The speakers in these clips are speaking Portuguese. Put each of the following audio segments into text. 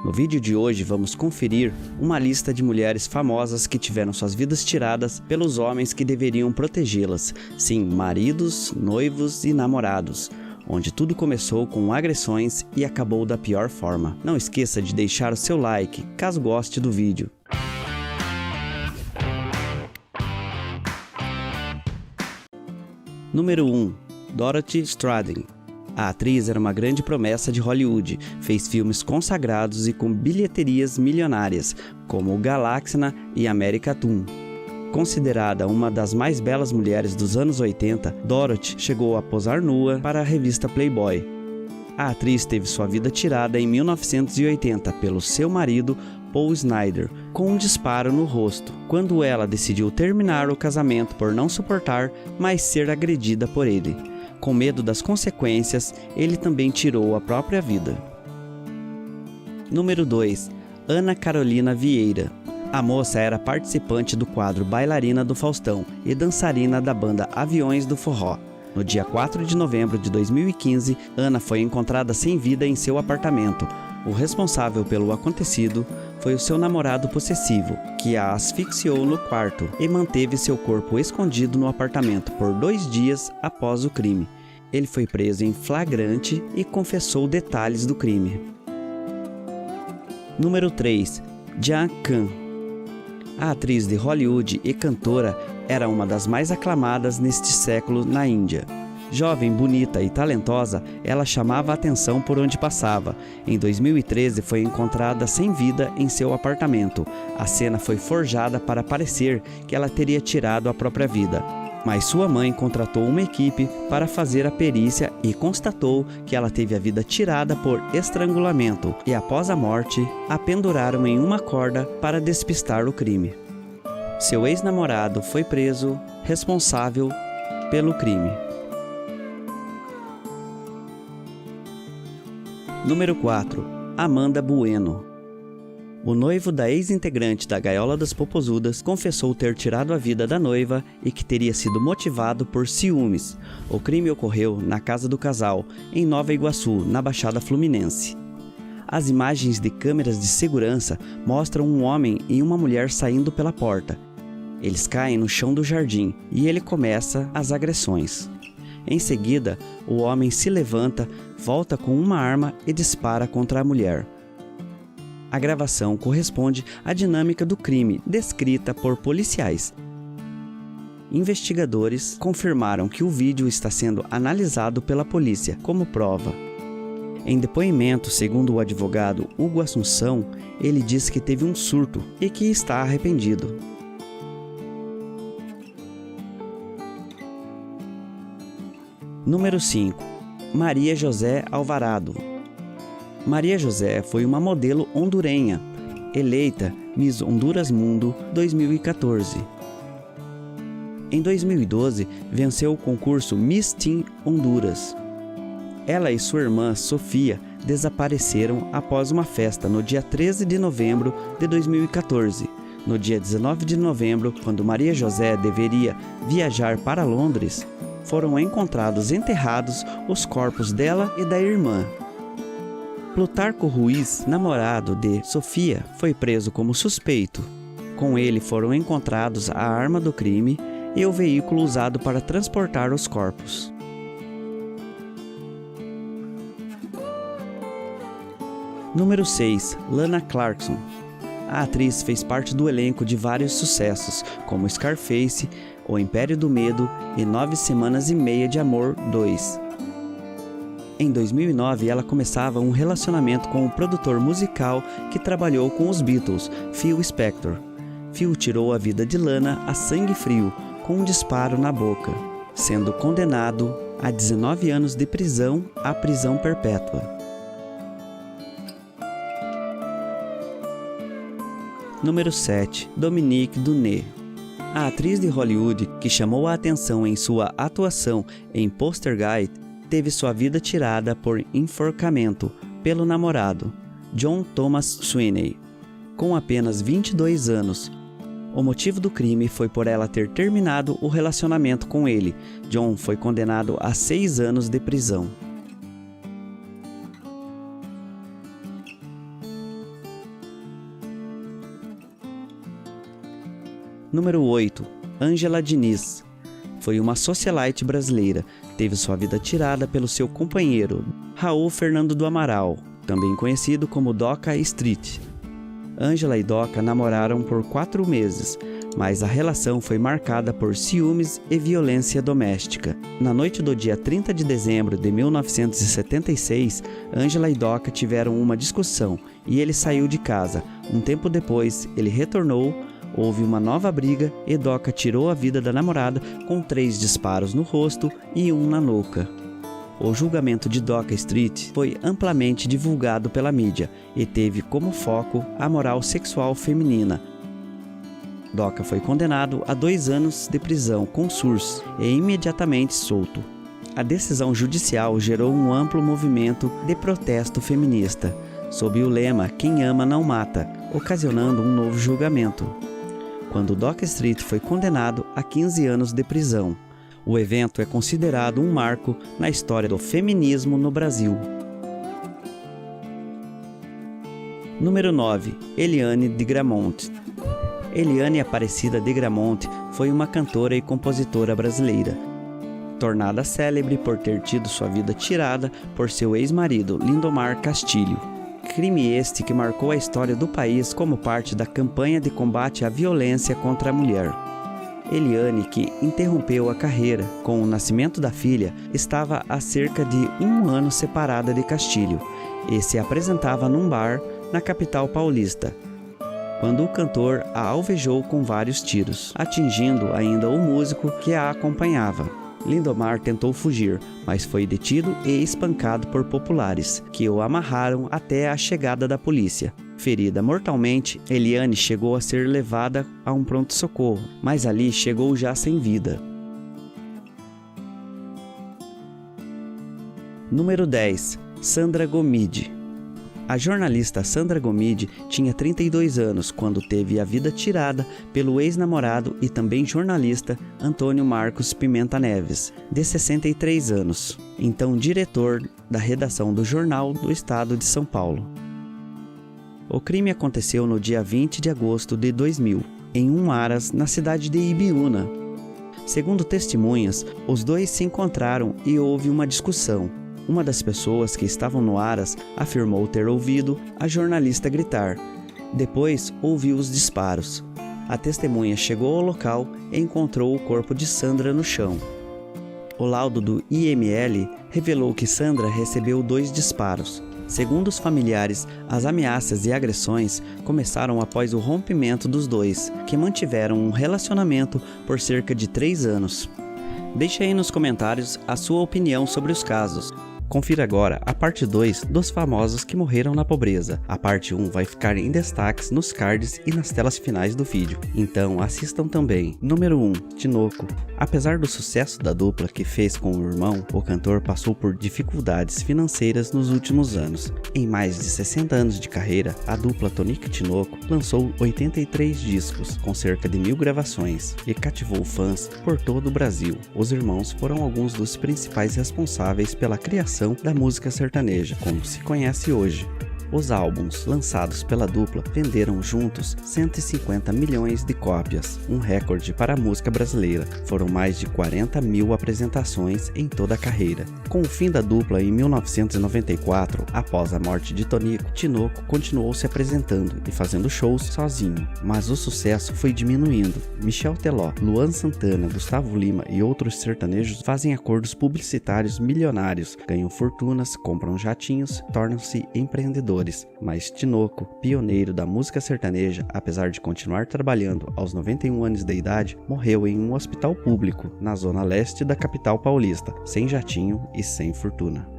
No vídeo de hoje vamos conferir uma lista de mulheres famosas que tiveram suas vidas tiradas pelos homens que deveriam protegê-las. Sim, maridos, noivos e namorados. Onde tudo começou com agressões e acabou da pior forma. Não esqueça de deixar o seu like, caso goste do vídeo. Número 1. Dorothy Straden. A atriz era uma grande promessa de Hollywood, fez filmes consagrados e com bilheterias milionárias, como Galáxia e America Toon. Considerada uma das mais belas mulheres dos anos 80, Dorothy chegou a posar nua para a revista Playboy. A atriz teve sua vida tirada em 1980 pelo seu marido, Paul Snider, com um disparo no rosto, quando ela decidiu terminar o casamento por não suportar mais ser agredida por ele. Com medo das consequências, ele também tirou a própria vida. Número 2. Ana Carolina Vieira. A moça era participante do quadro Bailarina do Faustão e dançarina da banda Aviões do Forró. No dia 4 de novembro de 2015, Ana foi encontrada sem vida em seu apartamento. O responsável pelo acontecido foi o seu namorado possessivo, que a asfixiou no quarto e manteve seu corpo escondido no apartamento por 2 dias após o crime. Ele foi preso em flagrante e confessou detalhes do crime. Número 3. Jackie Chan. A atriz de Hollywood e cantora era uma das mais aclamadas neste século na Índia. Jovem, bonita e talentosa, ela chamava a atenção por onde passava. Em 2013 foi encontrada sem vida em seu apartamento. A cena foi forjada para parecer que ela teria tirado a própria vida. Mas sua mãe contratou uma equipe para fazer a perícia e constatou que ela teve a vida tirada por estrangulamento e após a morte, a penduraram em uma corda para despistar o crime. Seu ex-namorado foi preso, responsável pelo crime. Número 4. Amanda Bueno. O noivo da ex-integrante da Gaiola das Popozudas confessou ter tirado a vida da noiva e que teria sido motivado por ciúmes. O crime ocorreu na casa do casal, em Nova Iguaçu, na Baixada Fluminense. As imagens de câmeras de segurança mostram um homem e uma mulher saindo pela porta. Eles caem no chão do jardim e ele começa as agressões. Em seguida, o homem se levanta, volta com uma arma e dispara contra a mulher. A gravação corresponde à dinâmica do crime descrita por policiais. Investigadores confirmaram que o vídeo está sendo analisado pela polícia como prova. Em depoimento, segundo o advogado Hugo Assunção, ele diz que teve um surto e que está arrependido. Número 5. Maria José Alvarado. Maria José foi uma modelo hondurenha, eleita Miss Honduras Mundo 2014. Em 2012, venceu o concurso Miss Teen Honduras. Ela e sua irmã Sofia desapareceram após uma festa no dia 13 de novembro de 2014. No dia 19 de novembro, quando Maria José deveria viajar para Londres, foram encontrados enterrados os corpos dela e da irmã. Plutarco Ruiz, namorado de Sofia, foi preso como suspeito. Com ele foram encontrados a arma do crime e o veículo usado para transportar os corpos. Número 6. Lana Clarkson. A atriz fez parte do elenco de vários sucessos, como Scarface, O Império do Medo e 9 Semanas e Meia de Amor 2. Em 2009, ela começava um relacionamento com o produtor musical que trabalhou com os Beatles, Phil Spector. Phil tirou a vida de Lana a sangue frio, com um disparo na boca, sendo condenado a 19 anos de prisão à prisão perpétua. Número 7. Dominique Dunne. A atriz de Hollywood, que chamou a atenção em sua atuação em Poltergeist, teve sua vida tirada por enforcamento pelo namorado, John Thomas Sweeney, com apenas 22 anos. O motivo do crime foi por ela ter terminado o relacionamento com ele. John foi condenado a 6 anos de prisão. Número 8. Ângela Diniz. Foi uma socialite brasileira. Teve sua vida tirada pelo seu companheiro, Raul Fernando do Amaral, também conhecido como Doca Street. Ângela e Doca namoraram por 4 meses, mas a relação foi marcada por ciúmes e violência doméstica. Na noite do dia 30 de dezembro de 1976, Ângela e Doca tiveram uma discussão e ele saiu de casa. Um tempo depois, ele retornou, houve uma nova briga e Doca tirou a vida da namorada com 3 disparos no rosto e 1 na nuca. O julgamento de Doca Street foi amplamente divulgado pela mídia e teve como foco a moral sexual feminina. Doca foi condenado a 2 anos de prisão com SURS e imediatamente solto. A decisão judicial gerou um amplo movimento de protesto feminista, sob o lema "Quem ama não mata", ocasionando um novo julgamento, quando Doca Street foi condenado a 15 anos de prisão. O evento é considerado um marco na história do feminismo no Brasil. Número 9. Eliane de Gramont. Eliane Aparecida de Gramont foi uma cantora e compositora brasileira, tornada célebre por ter tido sua vida tirada por seu ex-marido, Lindomar Castilho. Crime este que marcou a história do país como parte da campanha de combate à violência contra a mulher. Eliane, que interrompeu a carreira com o nascimento da filha, estava há cerca de 1 ano separada de Castilho e se apresentava num bar na capital paulista, quando o cantor a alvejou com vários tiros, atingindo ainda o músico que a acompanhava. Lindomar tentou fugir, mas foi detido e espancado por populares, que o amarraram até a chegada da polícia. Ferida mortalmente, Eliane chegou a ser levada a um pronto-socorro, mas ali chegou já sem vida. Número 10. Sandra Gomide. A jornalista Sandra Gomide tinha 32 anos quando teve a vida tirada pelo ex-namorado e também jornalista Antônio Marcos Pimenta Neves, de 63 anos, então diretor da redação do Jornal do Estado de São Paulo. O crime aconteceu no dia 20 de agosto de 2000, em Aras, na cidade de Ibiúna. Segundo testemunhas, os dois se encontraram e houve uma discussão. Uma das pessoas que estavam no Aras afirmou ter ouvido a jornalista gritar. Depois, ouviu os disparos. A testemunha chegou ao local e encontrou o corpo de Sandra no chão. O laudo do IML revelou que Sandra recebeu 2 disparos. Segundo os familiares, as ameaças e agressões começaram após o rompimento dos dois, que mantiveram um relacionamento por cerca de 3 anos. Deixe aí nos comentários a sua opinião sobre os casos. Confira agora a parte 2 dos famosos que morreram na pobreza. A parte 1 vai ficar em destaques nos cards e nas telas finais do vídeo, então assistam também. Número 1. Tinoco. Apesar do sucesso da dupla que fez com o irmão, o cantor passou por dificuldades financeiras nos últimos anos. Em mais de 60 anos de carreira, a dupla Tonico e Tinoco lançou 83 discos, com cerca de 1000 gravações, e cativou fãs por todo o Brasil. Os irmãos foram alguns dos principais responsáveis pela criação da música sertaneja, como se conhece hoje. Os álbuns lançados pela dupla venderam juntos 150 milhões de cópias, um recorde para a música brasileira. Foram mais de 40 mil apresentações em toda a carreira. Com o fim da dupla em 1994, após a morte de Tonico, Tinoco continuou se apresentando e fazendo shows sozinho, mas o sucesso foi diminuindo. Michel Teló, Luan Santana, Gustavo Lima e outros sertanejos fazem acordos publicitários milionários, ganham fortunas, compram jatinhos, tornam-se empreendedores. Mas Tinoco, pioneiro da música sertaneja, apesar de continuar trabalhando aos 91 anos de idade, morreu em um hospital público na zona leste da capital paulista, sem jatinho e sem fortuna.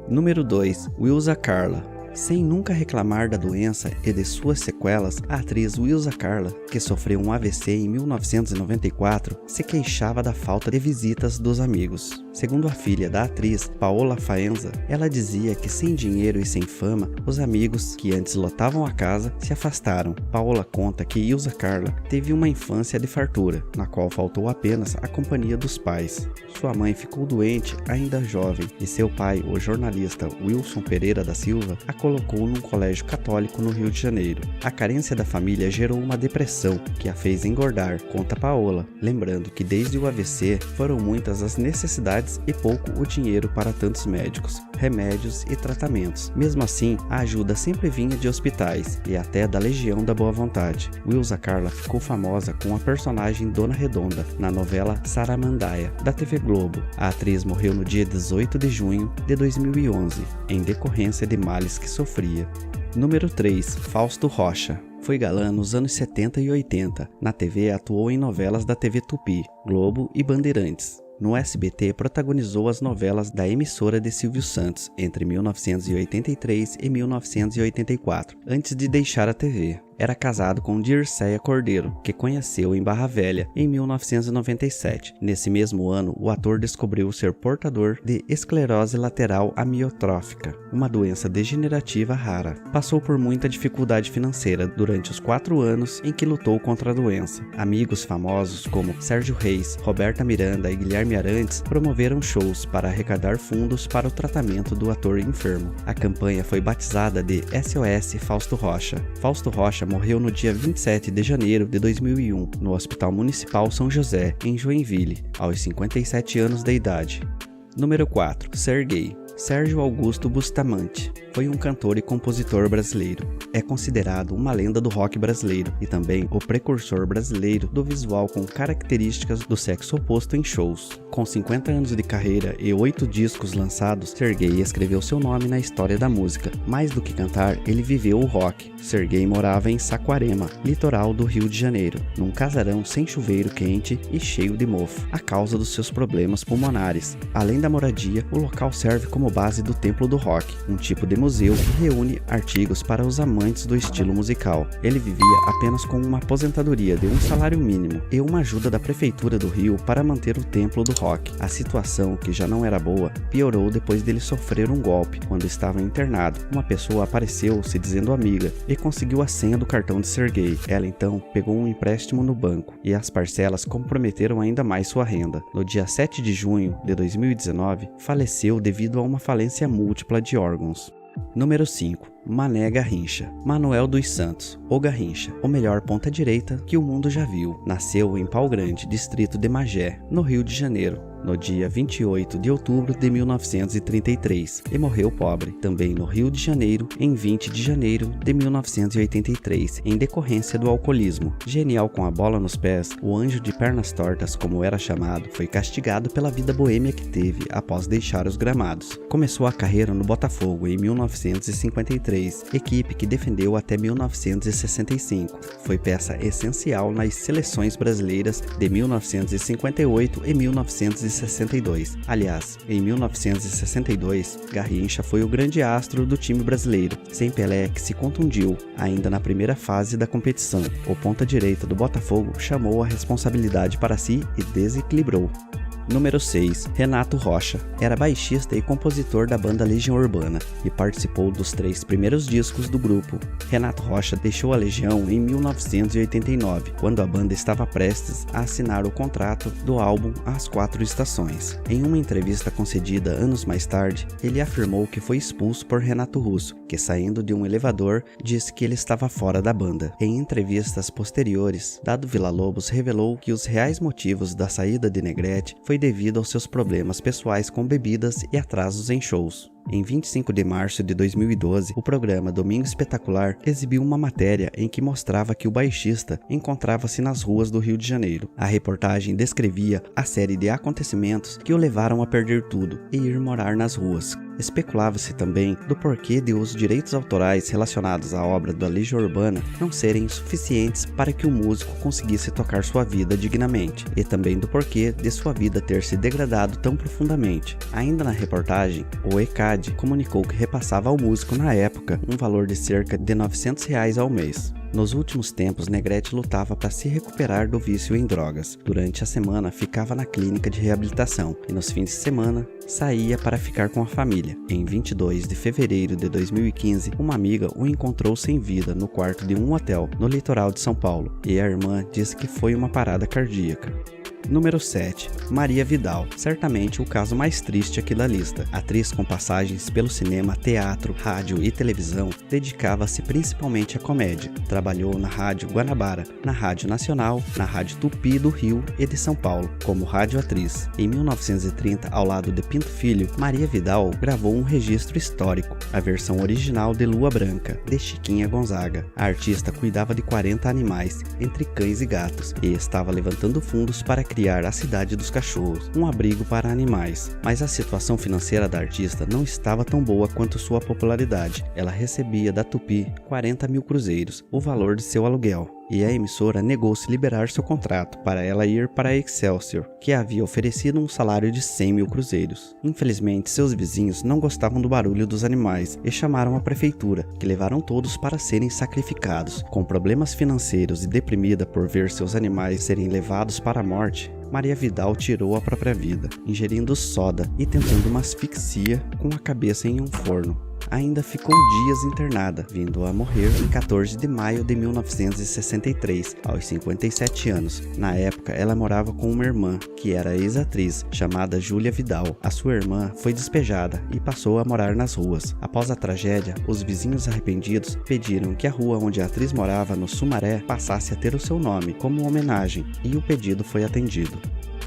Número 2. Wilza Carla. Sem nunca reclamar da doença e de suas sequelas, a atriz Wilza Carla, que sofreu um AVC em 1994, se queixava da falta de visitas dos amigos. Segundo a filha da atriz, Paola Faenza, ela dizia que sem dinheiro e sem fama, os amigos que antes lotavam a casa se afastaram. Paola conta que Wilza Carla teve uma infância de fartura, na qual faltou apenas a companhia dos pais. Sua mãe ficou doente ainda jovem e seu pai, o jornalista Wilson Pereira da Silva, colocou num colégio católico no Rio de Janeiro. A carência da família gerou uma depressão que a fez engordar, conta Paola, lembrando que desde o AVC foram muitas as necessidades e pouco o dinheiro para tantos médicos, remédios e tratamentos. Mesmo assim, a ajuda sempre vinha de hospitais e até da Legião da Boa Vontade. Wilza Carla ficou famosa com a personagem Dona Redonda na novela Saramandaia, da TV Globo. A atriz morreu no dia 18 de junho de 2011, em decorrência de males que sofria. Número 3. Fausto Rocha. Foi galã nos anos 70 e 80. Na TV atuou em novelas da TV Tupi, Globo e Bandeirantes. No SBT, protagonizou as novelas da emissora de Silvio Santos entre 1983 e 1984, antes de deixar a TV. Era casado com Dirceia Cordeiro, que conheceu em Barra Velha em 1997. Nesse mesmo ano, o ator descobriu ser portador de esclerose lateral amiotrófica, uma doença degenerativa rara. Passou por muita dificuldade financeira durante os 4 anos em que lutou contra a doença. Amigos famosos como Sérgio Reis, Roberta Miranda e Guilherme Arantes promoveram shows para arrecadar fundos para o tratamento do ator enfermo. A campanha foi batizada de SOS Fausto Rocha. Fausto Rocha morreu no dia 27 de janeiro de 2001, no Hospital Municipal São José, em Joinville, aos 57 anos de idade. Número 4. Serguei. Sérgio Augusto Bustamante foi um cantor e compositor brasileiro. É considerado uma lenda do rock brasileiro e também o precursor brasileiro do visual com características do sexo oposto em shows. Com 50 anos de carreira e 8 discos lançados, Serguei escreveu seu nome na história da música. Mais do que cantar, ele viveu o rock. Serguei morava em Saquarema, litoral do Rio de Janeiro, num casarão sem chuveiro quente e cheio de mofo, a causa dos seus problemas pulmonares. Além da moradia, o local serve como base do Templo do Rock, um tipo de museu que reúne artigos para os amantes do estilo musical. Ele vivia apenas com uma aposentadoria de um salário mínimo e uma ajuda da Prefeitura do Rio para manter o Templo do Rock. A situação, que já não era boa, piorou depois dele sofrer um golpe. Quando estava internado, uma pessoa apareceu se dizendo amiga e conseguiu a senha do cartão de Serguei. Ela então pegou um empréstimo no banco e as parcelas comprometeram ainda mais sua renda. No dia 7 de junho de 2019, faleceu devido a uma falência múltipla de órgãos. Número 5. Mané Garrincha. Manuel dos Santos, o Garrincha, o melhor ponta-direita que o mundo já viu. Nasceu em Pau Grande, distrito de Magé, no Rio de Janeiro, no dia 28 de outubro de 1933, e morreu pobre, também no Rio de Janeiro, em 20 de janeiro de 1983, em decorrência do alcoolismo. Genial com a bola nos pés, o anjo de pernas tortas, como era chamado, foi castigado pela vida boêmia que teve após deixar os gramados. Começou a carreira no Botafogo em 1953, equipe que defendeu até 1965. Foi peça essencial nas seleções brasileiras de 1958 e 1962. Aliás, em 1962, Garrincha foi o grande astro do time brasileiro, sem Pelé, que se contundiu ainda na primeira fase da competição. O ponta-direita do Botafogo chamou a responsabilidade para si e desequilibrou. Número 6. Renato Rocha. Era baixista e compositor da banda Legião Urbana e participou dos 3 primeiros discos do grupo. Renato Rocha deixou a Legião em 1989, quando a banda estava prestes a assinar o contrato do álbum As 4 Estações. Em uma entrevista concedida anos mais tarde, ele afirmou que foi expulso por Renato Russo, que saindo de um elevador, disse que ele estava fora da banda. Em entrevistas posteriores, Dado Villa-Lobos revelou que os reais motivos da saída de Negrete foi devido aos seus problemas pessoais com bebidas e atrasos em shows. Em 25 de março de 2012, o programa Domingo Espetacular exibiu uma matéria em que mostrava que o baixista encontrava-se nas ruas do Rio de Janeiro. A reportagem descrevia a série de acontecimentos que o levaram a perder tudo e ir morar nas ruas. Especulava-se também do porquê de os direitos autorais relacionados à obra da Legião Urbana não serem suficientes para que o músico conseguisse tocar sua vida dignamente, e também do porquê de sua vida ter se degradado tão profundamente. Ainda na reportagem, o ECAD comunicou que repassava ao músico na época um valor de cerca de R$900 ao mês. Nos últimos tempos, Negrete lutava para se recuperar do vício em drogas. Durante a semana, ficava na clínica de reabilitação e nos fins de semana, saía para ficar com a família. Em 22 de fevereiro de 2015, uma amiga o encontrou sem vida no quarto de um hotel no litoral de São Paulo e a irmã disse que foi uma parada cardíaca. Número 7. Maria Vidal, certamente o caso mais triste aqui da lista. Atriz com passagens pelo cinema, teatro, rádio e televisão, dedicava-se principalmente à comédia. Trabalhou na Rádio Guanabara, na Rádio Nacional, na Rádio Tupi do Rio e de São Paulo, como radioatriz. Em 1930, ao lado de Pinto Filho, Maria Vidal gravou um registro histórico, a versão original de Lua Branca, de Chiquinha Gonzaga. A artista cuidava de 40 animais, entre cães e gatos, e estava levantando fundos para criar a Cidade dos Cachorros, um abrigo para animais. Mas a situação financeira da artista não estava tão boa quanto sua popularidade. Ela recebia da Tupi 40 mil cruzeiros, o valor de seu aluguel, e a emissora negou-se liberar seu contrato para ela ir para a Excelsior, que havia oferecido um salário de 100 mil cruzeiros. Infelizmente, seus vizinhos não gostavam do barulho dos animais e chamaram a prefeitura, que levaram todos para serem sacrificados. Com problemas financeiros e deprimida por ver seus animais serem levados para a morte, Maria Vidal tirou a própria vida, ingerindo soda e tentando uma asfixia com a cabeça em um forno. Ainda ficou dias internada, vindo a morrer em 14 de maio de 1963, aos 57 anos. Na época, ela morava com uma irmã, que era ex-atriz, chamada Júlia Vidal. A sua irmã foi despejada e passou a morar nas ruas. Após a tragédia, os vizinhos arrependidos pediram que a rua onde a atriz morava, no Sumaré, passasse a ter o seu nome, como homenagem, e o pedido foi atendido.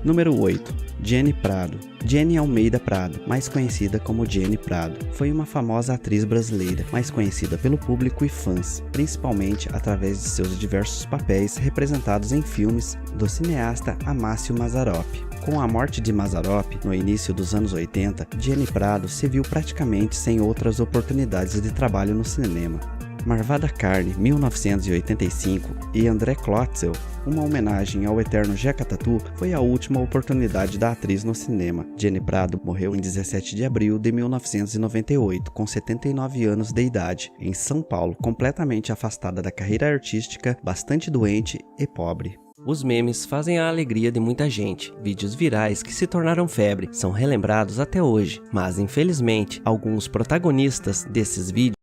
Número 8. Jenny Prado. Jenny Almeida Prado, mais conhecida como Jenny Prado, foi uma famosa atriz brasileira, mais conhecida pelo público e fãs, principalmente através de seus diversos papéis representados em filmes do cineasta Amácio Mazzaropi. Com a morte de Mazzaropi, no início dos anos 80, Jenny Prado se viu praticamente sem outras oportunidades de trabalho no cinema. Marvada Carne, 1985, e André Klotzel, uma homenagem ao eterno Jeca Tatu, foi a última oportunidade da atriz no cinema. Jenny Prado morreu em 17 de abril de 1998, com 79 anos de idade, em São Paulo, completamente afastada da carreira artística, bastante doente e pobre. Os memes fazem a alegria de muita gente. Vídeos virais que se tornaram febre são relembrados até hoje, mas infelizmente, alguns protagonistas desses vídeos